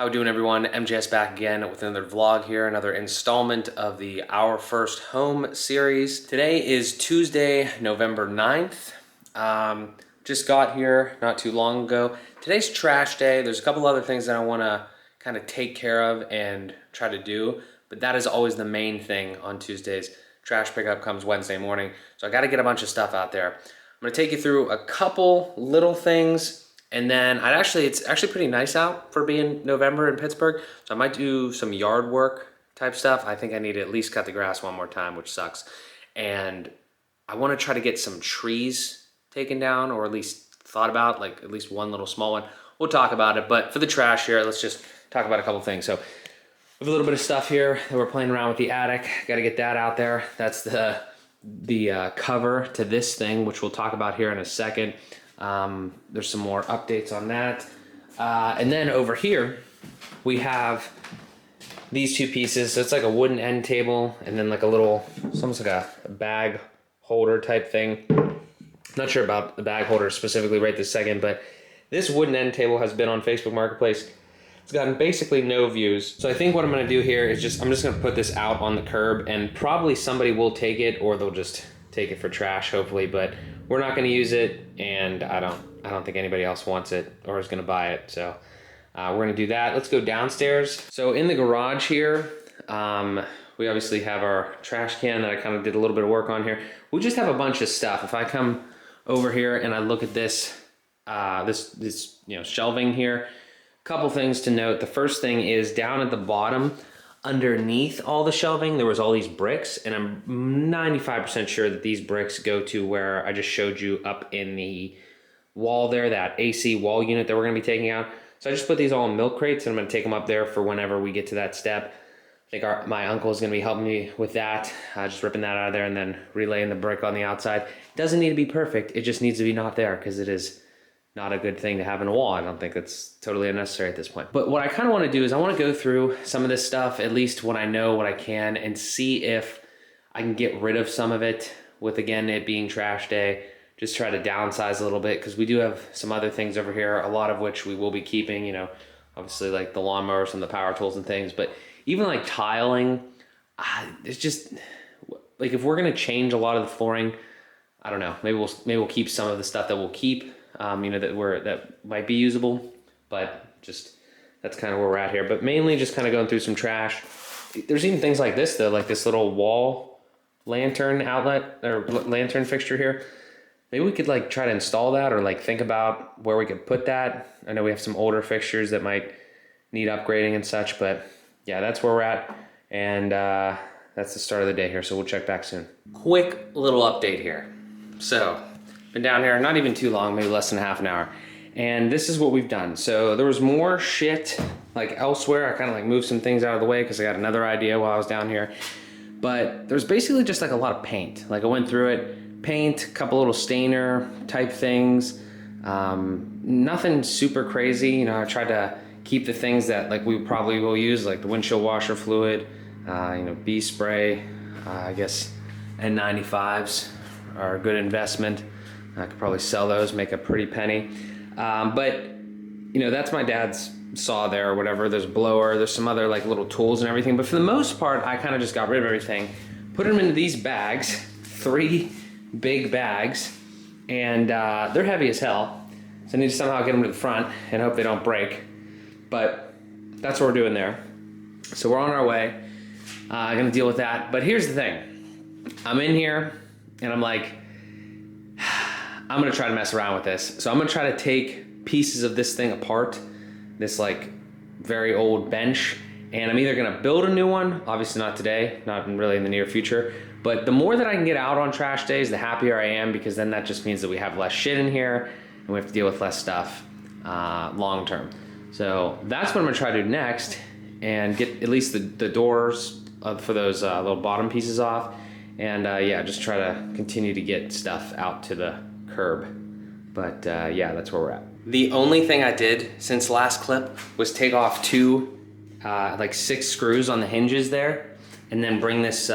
How we doing, everyone? MJS back again with another vlog here, another installment of the Our First Home series. Today is Tuesday, November 9th. Just got here not too long ago. Today's trash day. There's a couple other things that I want to kind of take care of and try to do, but that is always the main thing on Tuesdays. Trash pickup comes Wednesday morning, so I got to get a bunch of stuff out there. I'm going to take you through a couple little things. And then it's actually pretty nice out for being November in Pittsburgh. So I might do some yard work type stuff. I think I need to at least cut the grass one more time, which sucks. And I want to try to get some trees taken down, or at least thought about, like at least one little small one. We'll talk about it, but for the trash here, let's just talk about a couple things. So we have a little bit of stuff here that we're playing around with the attic. Got to get that out there. That's the cover to this thing, which we'll talk about here in a second. There's some more updates on that. And then over here, we have these two pieces. So it's like a wooden end table and then like a little, it's almost like a bag holder type thing. Not sure about the bag holder specifically right this second, but this wooden end table has been on Facebook Marketplace. It's gotten basically no views. So I think what I'm gonna do here is I'm just gonna put this out on the curb, and probably somebody will take it, or they'll just take it for trash, hopefully, but we're not gonna use it, and I don't think anybody else wants it or is gonna buy it. So we're gonna do that. Let's go downstairs. So in the garage here, we obviously have our trash can that I kind of did a little bit of work on here. We just have a bunch of stuff. If I come over here and I look at this, this shelving here, a couple things to note. The first thing is down at the bottom, underneath all the shelving, there was all these bricks, and I'm 95% sure that these bricks go to where I just showed you up in the wall there, that AC wall unit that we're gonna be taking out. So I just put these all in milk crates, and I'm gonna take them up there for whenever we get to that step. I think my uncle is gonna be helping me with that, just ripping that out of there and then relaying the brick on the outside. Doesn't need to be perfect, it just needs to be not there, because it is not a good thing to have in a wall. I don't think it's totally unnecessary at this point. But what I kind of want to do is I want to go through some of this stuff, at least when I know what I can, and see if I can get rid of some of it with, again, it being trash day. Just try to downsize a little bit, because we do have some other things over here, a lot of which we will be keeping, obviously like the lawnmowers and the power tools and things, but even like tiling, it's just, like if we're going to change a lot of the flooring, I don't know, maybe we'll keep some of the stuff that we'll keep, that might be usable, but just that's kind of where we're at here. But mainly just kind of going through some trash. There's even things like this though, like this little wall lantern outlet or lantern fixture here. Maybe we could like try to install that, or like think about where we could put that. I know we have some older fixtures that might need upgrading and such, but yeah, that's where we're at. And that's the start of the day here, so we'll check back soon. Quick little update here. So been down here not even too long, maybe less than half an hour, and this is what we've done. So there was more shit like elsewhere. I kind of like moved some things out of the way because I got another idea while I was down here, but there's basically just like a lot of paint. Like I went through it, paint, a couple little stainer type things, nothing super crazy. I tried to keep the things that like we probably will use, like the windshield washer fluid, bee spray, I guess N95s are a good investment. I could probably sell those, make a pretty penny. But that's my dad's saw there or whatever. There's a blower, there's some other like little tools and everything. But for the most part, I kind of just got rid of everything, put them into these bags, 3 big bags, and they're heavy as hell. So I need to somehow get them to the front and hope they don't break. But that's what we're doing there. So we're on our way. I'm gonna deal with that. But here's the thing. I'm in here and I'm like, I'm gonna try to mess around with this. So I'm gonna try to take pieces of this thing apart, this like very old bench, and I'm either gonna build a new one, obviously not today, not really in the near future, but the more that I can get out on trash days, the happier I am, because then that just means that we have less shit in here and we have to deal with less stuff long term. So that's what I'm gonna try to do next, and get at least the doors for those little bottom pieces off, and just try to continue to get stuff out to the curb. But that's where we're at. The only thing I did since last clip was take off 2 like 6 screws on the hinges there, and then bring this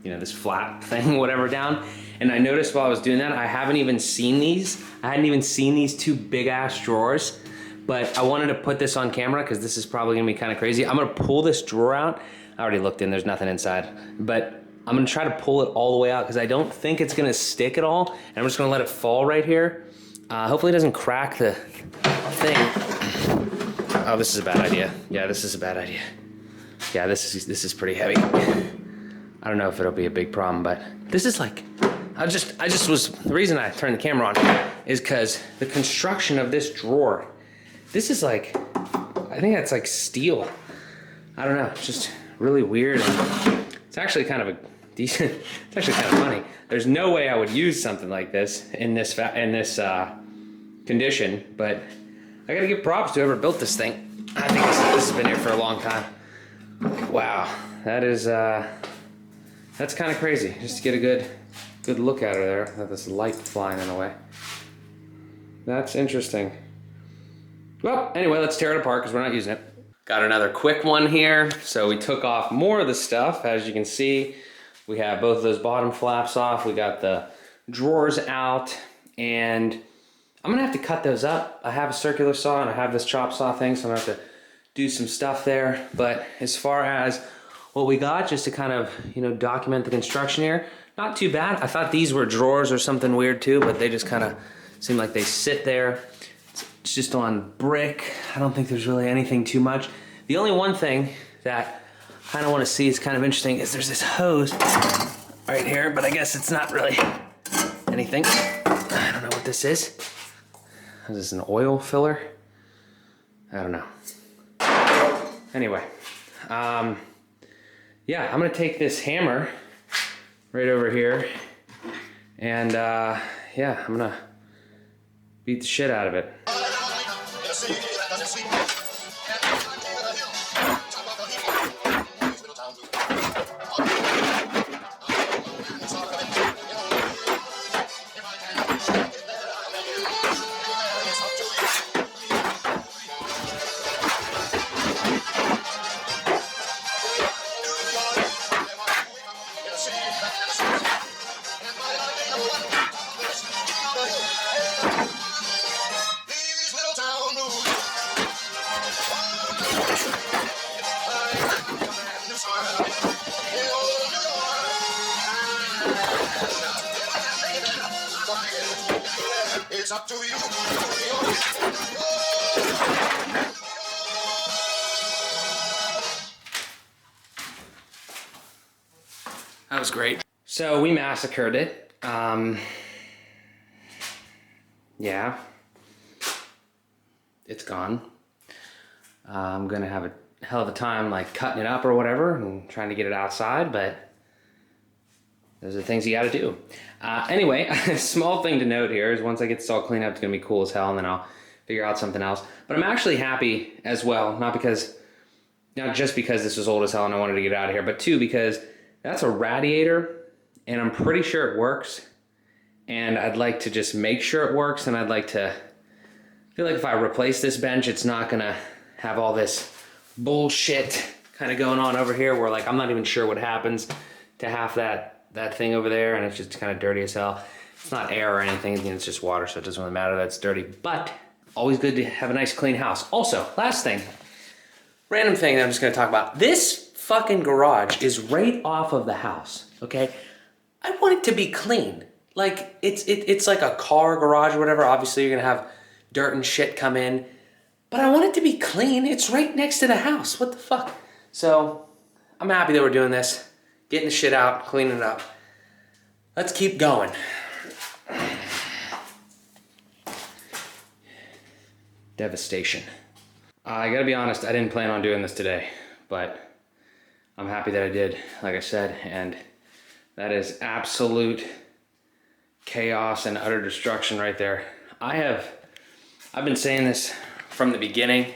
this flat thing whatever down. And I noticed while I was doing that, I hadn't even seen these 2 big ass drawers but I wanted to put this on camera because this is probably gonna be kind of crazy. I'm gonna pull this drawer out. I already looked in, there's nothing inside, but I'm gonna try to pull it all the way out because I don't think it's gonna stick at all. And I'm just gonna let it fall right here. Hopefully it doesn't crack the thing. Oh, this is a bad idea. Yeah, this is a bad idea. Yeah, this is pretty heavy. I don't know if it'll be a big problem, but this is like, the reason I turned the camera on is because the construction of this drawer, this is like, I think that's like steel. I don't know, it's just really weird. And it's actually kind of a decent, it's actually kind of funny. There's no way I would use something like this in this condition, but I gotta give props to whoever built this thing. I think this has been here for a long time. Wow, that is, that's kind of crazy. Just to get a good look at her there. Have this light flying in the way. That's interesting. Well, anyway, let's tear it apart because we're not using it. Got another quick one here. So we took off more of the stuff. As you can see, we have both of those bottom flaps off. We got the drawers out, and I'm gonna have to cut those up. I have a circular saw and I have this chop saw thing, so I'm gonna have to do some stuff there. But as far as what we got, just to kind of, you know, document the construction here, not too bad. I thought these were drawers or something weird too, but they just kind of seem like they sit there. It's just on brick. I don't think there's really anything too much. The only one thing that I kind of want to see is kind of interesting is there's this hose right here, but I guess it's not really anything. I don't know what this is. Is this an oil filler? I don't know. Anyway, yeah, I'm gonna take this hammer right over here and yeah, I'm gonna beat the shit out of it. It's up to you. That was great. So we massacred it. Yeah, it's gone. I'm gonna have a hell of a time like cutting it up or whatever and trying to get it outside, but those are the things you gotta do. Anyway, a small thing to note here is once I get this all cleaned up, it's gonna be cool as hell, and then I'll figure out something else. But I'm actually happy as well, not just because this was old as hell and I wanted to get it out of here, but two, because that's a radiator and I'm pretty sure it works. And I'd like to just make sure it works, and I'd like to feel like if I replace this bench, it's not gonna have all this bullshit kind of going on over here where like I'm not even sure what happens to half that thing over there, and it's just kind of dirty as hell. It's not air or anything, it's just water, so it doesn't really matter that it's dirty, but always good to have a nice clean house. Also, last thing, random thing that I'm just gonna talk about. This fucking garage is right off of the house, okay? I want it to be clean. Like, it's like a car garage or whatever. Obviously, you're gonna have dirt and shit come in, but I want it to be clean. It's right next to the house. What the fuck? So, I'm happy that we're doing this. Getting the shit out, cleaning it up. Let's keep going. Devastation. I gotta be honest, I didn't plan on doing this today, but I'm happy that I did, like I said, and that is absolute chaos and utter destruction right there. I've been saying this from the beginning.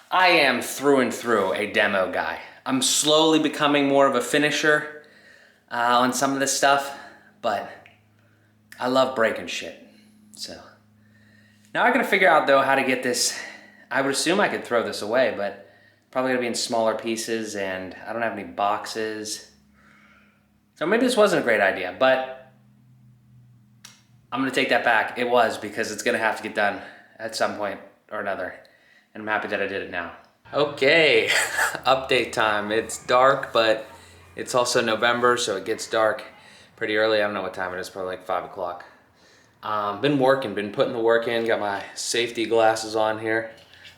I am through and through a demo guy. I'm slowly becoming more of a finisher on some of this stuff, but I love breaking shit. So now I gotta figure out though how to get this. I would assume I could throw this away, but probably gonna be in smaller pieces, and I don't have any boxes. So maybe this wasn't a great idea, but I'm gonna take that back. It was, because it's gonna have to get done at some point or another. and I'm happy that I did it now. Okay, update time. It's dark, but it's also November, so it gets dark pretty early. I don't know what time it is, probably like 5 o'clock. Been working, been putting the work in, got my safety glasses on here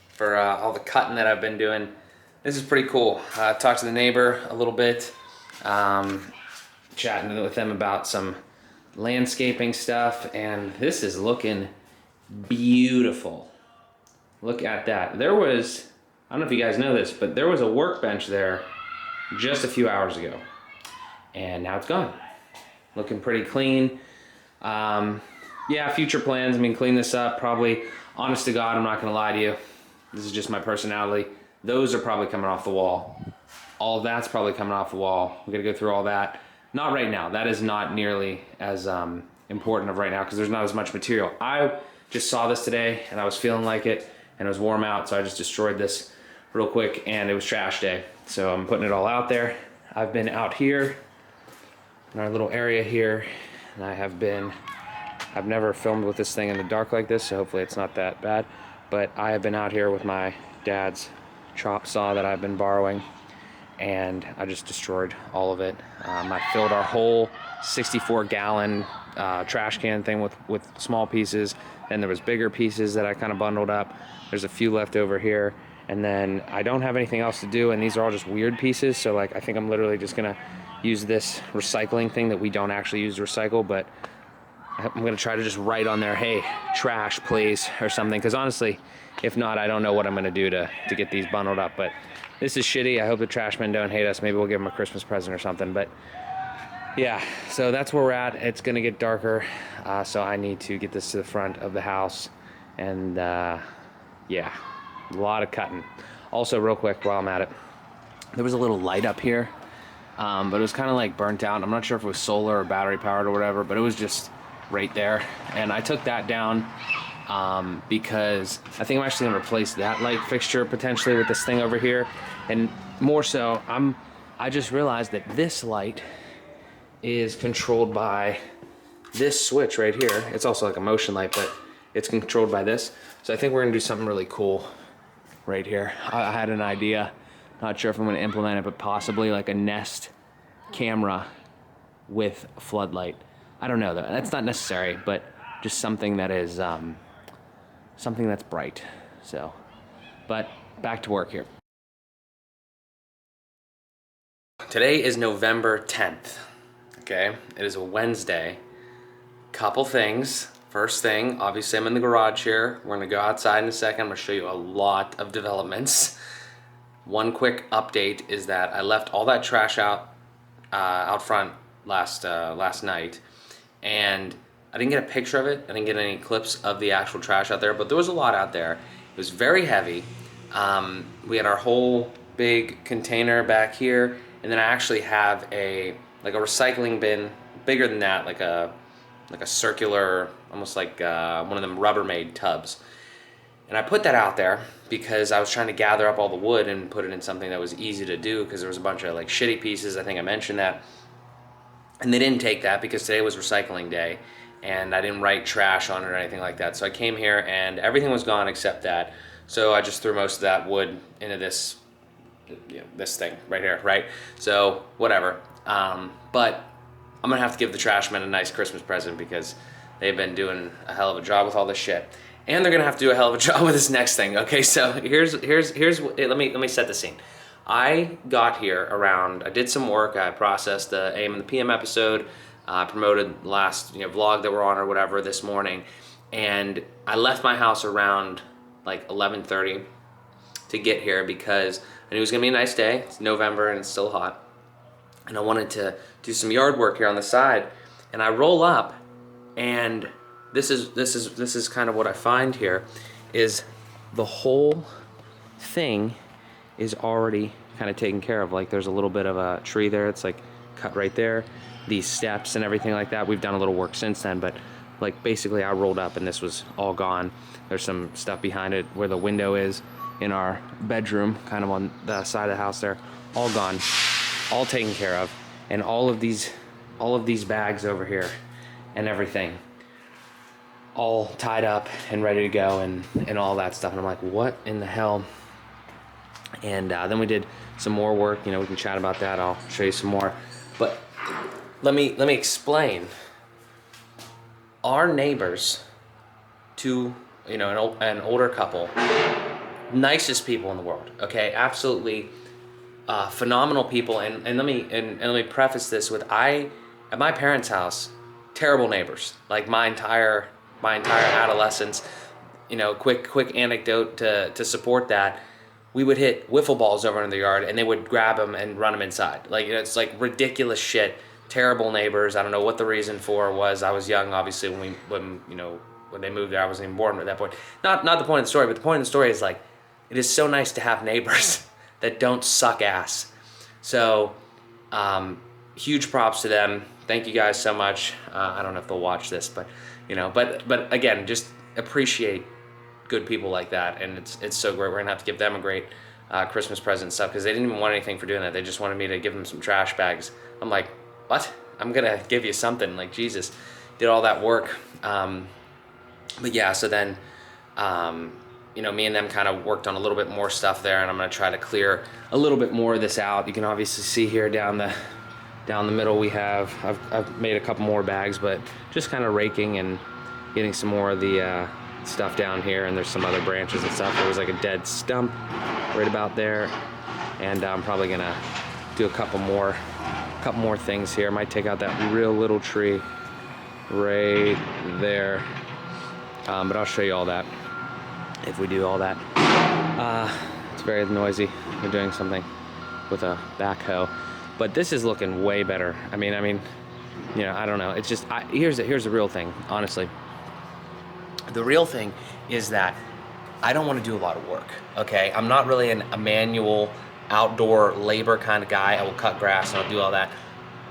for all the cutting that I've been doing. This is pretty cool. Talked to the neighbor a little bit, chatting with them about some landscaping stuff, and this is looking beautiful. Look at that. There was, I don't know if you guys know this, but there was a workbench there just a few hours ago, and now it's gone. Looking pretty clean. Yeah, future plans, I mean, clean this up, probably, honest to God, I'm not gonna lie to you. This is just my personality. Those are probably coming off the wall. All of that's probably coming off the wall. We gotta go through all that. Not right now. That is not nearly as important of right now because there's not as much material. I just saw this today and I was feeling like it and it was warm out, so I just destroyed this real quick and it was trash day. So I'm putting it all out there. I've been out here in our little area here, and I've never filmed with this thing in the dark like this, so hopefully it's not that bad. But I have been out here with my dad's chop saw that I've been borrowing, and I just destroyed all of it. I filled our whole 64-gallon trash can thing with small pieces, and there was bigger pieces that I kind of bundled up. There's a few left over here, and then I don't have anything else to do, and these are all just weird pieces, so like I think I'm literally just gonna use this recycling thing that we don't actually use to recycle, but I'm gonna try to just write on there, hey, trash please, or something, because honestly, if not, I don't know what I'm gonna do to get these bundled up. But this is shitty. I hope the trash men don't hate us. Maybe we'll give them a Christmas present or something. But yeah, so that's where we're at. It's gonna get darker, so I need to get this to the front of the house, and yeah, a lot of cutting. Also, real quick while I'm at it, there was a little light up here, but it was kind of like burnt out. I'm not sure if it was solar or battery powered or whatever, but it was just right there, and I took that down because I think I'm actually gonna replace that light fixture potentially with this thing over here. And more so, I just realized that this light is controlled by this switch right here. It's also like a motion light, but it's controlled by this. So I think we're gonna do something really cool right here. I had an idea, not sure if I'm gonna implement it, but possibly like a Nest camera with a floodlight. I don't know though, that's not necessary, but just something that is, something that's bright. So, but back to work here. Today is November 10th, okay? It is a Wednesday. Couple things. First thing, obviously I'm in the garage here. We're gonna go outside in a second. I'm gonna show you a lot of developments. One quick update is that I left all that trash out front last night, and I didn't get a picture of it. I didn't get any clips of the actual trash out there, but there was a lot out there. It was very heavy. We had our whole big container back here, and then I actually have a recycling bin bigger than that, like a circular, almost like one of them Rubbermaid tubs. And I put that out there because I was trying to gather up all the wood and put it in something that was easy to do, because there was a bunch of like shitty pieces. I think I mentioned that. And they didn't take that because today was recycling day, and I didn't write trash on it or anything like that. So I came here and everything was gone except that. So I just threw most of that wood into this, this thing right here, right? So whatever. But I'm gonna have to give the trash men a nice Christmas present because they've been doing a hell of a job with all this shit. And they're gonna have to do a hell of a job with this next thing. Okay, so here's let me set the scene. I got here around, I did some work, I processed the AM and the PM episode, promoted the last vlog that we're on or whatever this morning, and I left my house around like 11:30 to get here because I knew it was gonna be a nice day. It's November and it's still hot, and I wanted to do some yard work here on the side. And I roll up, and this is kind of what I find here, is the whole thing is already kind of taken care of. Like there's a little bit of a tree there, it's like cut right there. These steps and everything like that, we've done a little work since then, but like basically I rolled up and this was all gone. There's some stuff behind it where the window is in our bedroom, kind of on the side of the house there, all gone, all taken care of. And all of these bags over here and everything all tied up and ready to go and all that stuff. And I'm like, what in the hell? And then we did some more work. You know, we can chat about that. I'll show you some more. But let me explain. Our neighbors, two, you know, an older couple, nicest people in the world. Okay, absolutely phenomenal people. And let me preface this with at my parents' house, terrible neighbors. Like my entire adolescence. You know, quick anecdote to support that. We would hit wiffle balls over in the yard, and they would grab them and run them inside. Like, it's like ridiculous shit. Terrible neighbors. I don't know what the reason for was. I was young, obviously, when they moved there. I wasn't even born at that point. Not the point of the story, but the point of the story is, like, it is so nice to have neighbors that don't suck ass. So, huge props to them. Thank you guys so much. I don't know if they'll watch this, but you know, but again, just appreciate good people like that, and it's so great. We're gonna have to give them a great Christmas present and stuff, because they didn't even want anything for doing that. They just wanted me to give them some trash bags. I'm like, what? I'm gonna give you something. Like, Jesus, did all that work. But yeah, so then you know, me and them kind of worked on a little bit more stuff there, and I'm gonna try to clear a little bit more of this out. You can obviously see here down the middle I've made a couple more bags, but just kind of raking and getting some more of the stuff down here. And there's some other branches and stuff. There was like a dead stump right about there, and I'm probably gonna do a couple more things here. I might take out that real little tree right there, but I'll show you all that if we do all that. It's very noisy. We're doing something with a backhoe, but this is looking way better. I mean, you know, I don't know. It's just, here's the real thing, honestly. The real thing is that I don't want to do a lot of work, okay? I'm not really a manual outdoor labor kind of guy. I will cut grass and I'll do all that.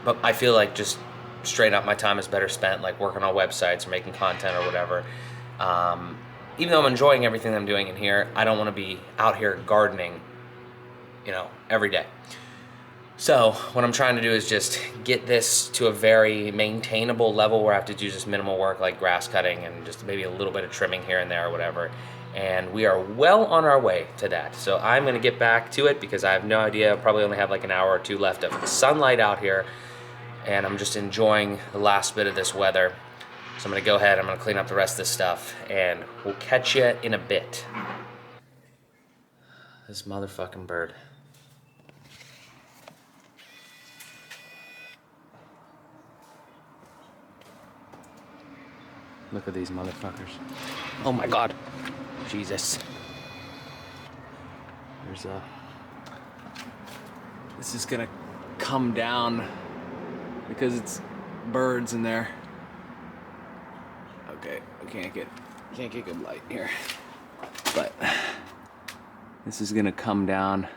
But I feel like just straight up my time is better spent like working on websites or making content or whatever. Even though I'm enjoying everything I'm doing in here, I don't want to be out here gardening, you know, every day. So what I'm trying to do is just get this to a very maintainable level where I have to do just minimal work like grass cutting and just maybe a little bit of trimming here and there or whatever. And we are well on our way to that. So I'm gonna get back to it because I have no idea. I probably only have like an hour or two left of sunlight out here, and I'm just enjoying the last bit of this weather. So I'm gonna go ahead, I'm gonna clean up the rest of this stuff, and we'll catch you in a bit. This motherfucking bird. Look at these motherfuckers. Oh my God. Jesus. This is gonna come down because it's birds in there. Okay, I can't get good light here. But this is gonna come down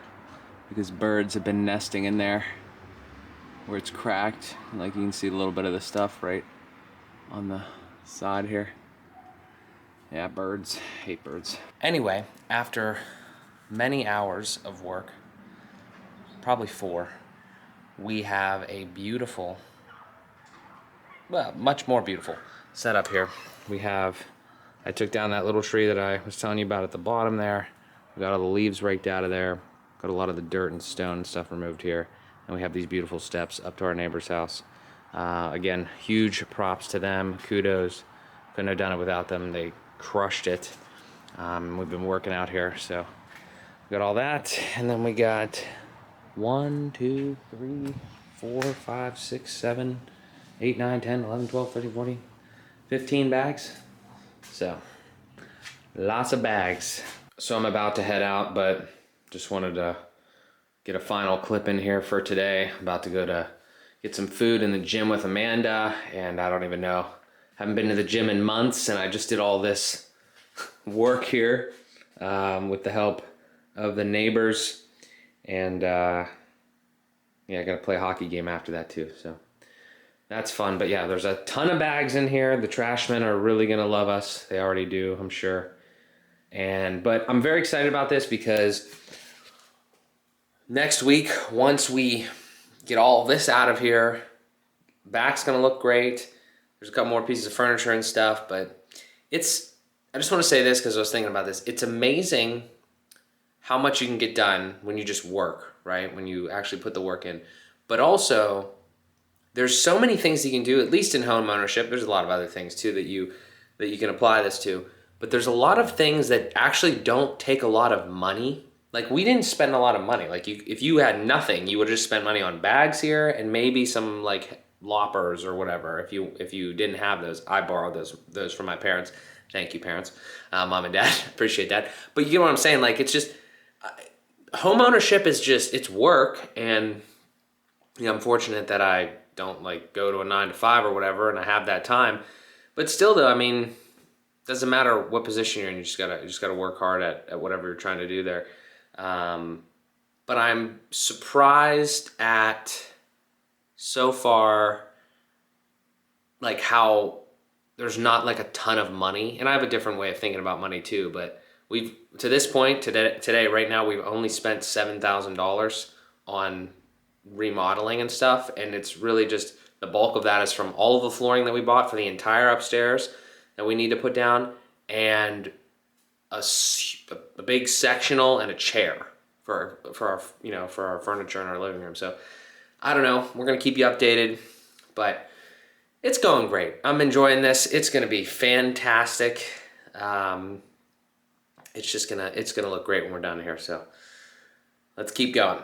because birds have been nesting in there where it's cracked. Like you can see a little bit of the stuff right on the side here. Yeah, birds, hate birds. Anyway, after many hours of work, probably 4, we have a beautiful, well, much more beautiful setup here. I took down that little tree that I was telling you about at the bottom there. We got all the leaves raked out of there. Got a lot of the dirt and stone and stuff removed here. And we have these beautiful steps up to our neighbor's house. Again, huge props to them. Kudos. Couldn't have done it without them. They crushed it. We've been working out here, so we got all that. And then we got 1, 2, 3, 4, 5, 6, 7, 8, 9, 10, 11, 12, 13, 14, 15 bags. So lots of bags. So I'm about to head out, but just wanted to get a final clip in here for today. I'm about to go to get some food in the gym with Amanda, and I don't even know. Haven't been to the gym in months, and I just did all this work here with the help of the neighbors. And yeah, I gotta play a hockey game after that too, so that's fun. But yeah, there's a ton of bags in here. The trashmen are really gonna love us. They already do, I'm sure. But I'm very excited about this because next week, once we get all this out of here, back's gonna look great. There's a couple more pieces of furniture and stuff, but I just want to say this because I was thinking about this. It's amazing how much you can get done when you just work, right? When you actually put the work in. But also, there's so many things you can do, at least in home ownership. There's a lot of other things too that you can apply this to. But there's a lot of things that actually don't take a lot of money. Like, we didn't spend a lot of money. Like, if you had nothing, you would just spend money on bags here and maybe some like loppers or whatever. If you didn't have those, I borrowed those from my parents. Thank you, parents, mom and dad. Appreciate that. But you get what I'm saying? Like, it's just home ownership is just, it's work, and I'm fortunate that I don't like go to a 9 to 5 or whatever, and I have that time. But still, though, I mean, doesn't matter what position you're in. You just gotta work hard at whatever you're trying to do there. But I'm surprised at so far, like, how there's not like a ton of money. And I have a different way of thinking about money too. But we've, to this point, today, right now, we've only spent $7,000 on remodeling and stuff. And it's really just, the bulk of that is from all of the flooring that we bought for the entire upstairs that we need to put down, and a big sectional and a chair for our furniture in our living room. So I don't know. We're gonna keep you updated, but it's going great. I'm enjoying this. It's gonna be fantastic. It's gonna look great when we're done here. So let's keep going.